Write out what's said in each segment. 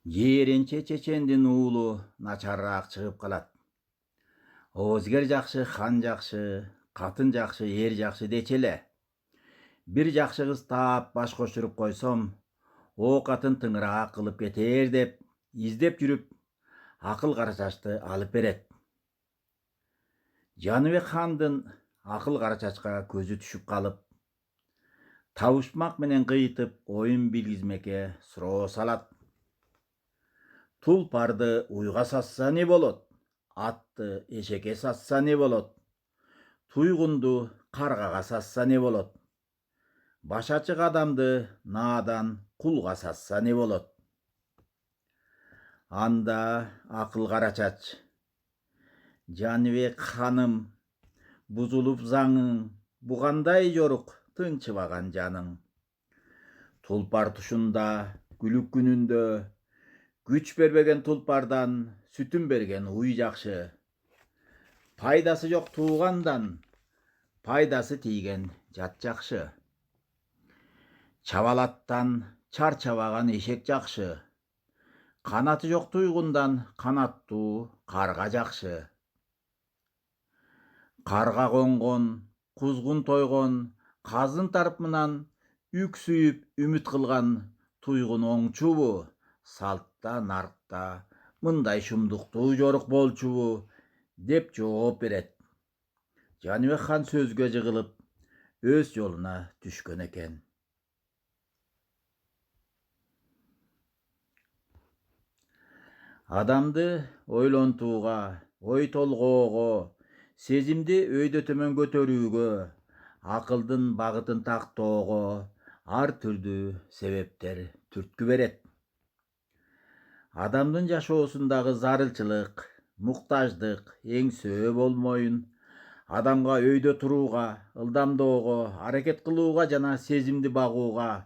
Жээренче чечендин уулу начарраак чыгып калат. Оозгер жакшы, хан жакшы, катын жакшы, эр жакшы дечи эле. Бир жакшы кыз таап баш кочуруп койсом, о катын тыңыраак кылып кетер деп издеп жүрүп, акыл карачачты алып берет. Жаныбек хандын акыл карачачка көзү түшүп калып, табышмак менен кыйытып оюн билгизмекке суроо салат. Тулпарды уйга сатса не болот? Атты эшекке сатса не болот? Туйгунду каргага сатса не болот? Баш ачык адамды наадан кулга сатса не болот? Анда акыл карачач: Жаныбек ханым, бузулуп заңың, бу кандай жорук тынчыбаган жаның? Тулпар тушунда, күлүк күнүндө, күч бербеген тулпардан сүтүн берген уй жакшы. Пайдасы жок туугандан, пайдасы тийген жат жакшы. Чабалаттан чарчабаган эшек жакшы. Канаты жок туйгундан канаттуу карга жакшы. Карга конгон, кузгун тойгон, казын тарпынан үксүйүп үмүт кылган туйгун оңчубу? Салтта, наркта мындай шумдуктуу жорук болчубу? Деп жооп берет. Жаныбек хан сөзгө жыгылып, өз жолуна түшкөн экен. Адамды ойлонтууга, ой толгоого, сезимди өйдө төмөн көтөрүүгө, акылдын багытын тактоого ар түрдүү себептер түрткү берет. Адамдын жашоосундагы зарылчылык, муктаждык, эңсөө болмоюн адамга өйдө турууга, ылдамдоого, аракет кылууга жана сезимди багууга,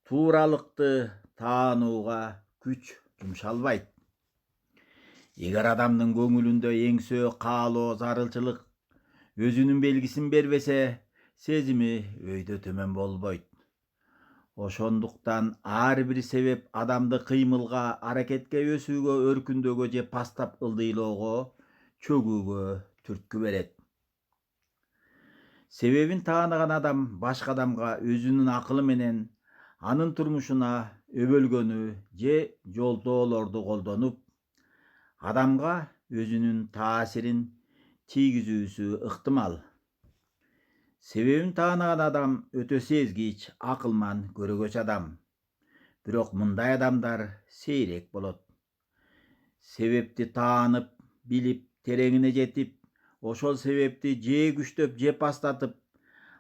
тууралыкты таанууга күч жумшалбайт. Эгер адамдын көңүлүндө эңсөө, каалоо, зарылчылык өзүнүн белгисин бербесе, сезими өйдө төмөн болбойт. Ошондуктан ар бир себеп адамды кыймылга, аракетке, өсүүгө, өркүндөөгө же пастап ылдыйлоого, чөгүүгө түрткү берет. Себебин тааныган адам башка адамга өзүнүн акылы менен анын турмушуна өбөлгөнү же жолтоолорду колдонуп, адамга өзүнүн таасирин тийгизүүсү ыктымал. Себебин тааныган адам өтө сезгич, акылман, көрөгөч адам. Бирок мындай адамдар сейрек болот. Себепти таанып, билип, тереңине жетип, ошол себепти же күчтөп, же пастатып,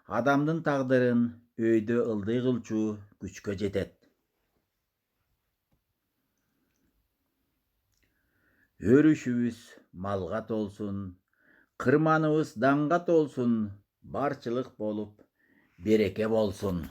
адамдын тагдырын өйдө ылдый кылчу күчкө жетет. Өрүшүбүз малга толсун, кырманыбыз даңга толсун, барчылык болуп, береке болсун.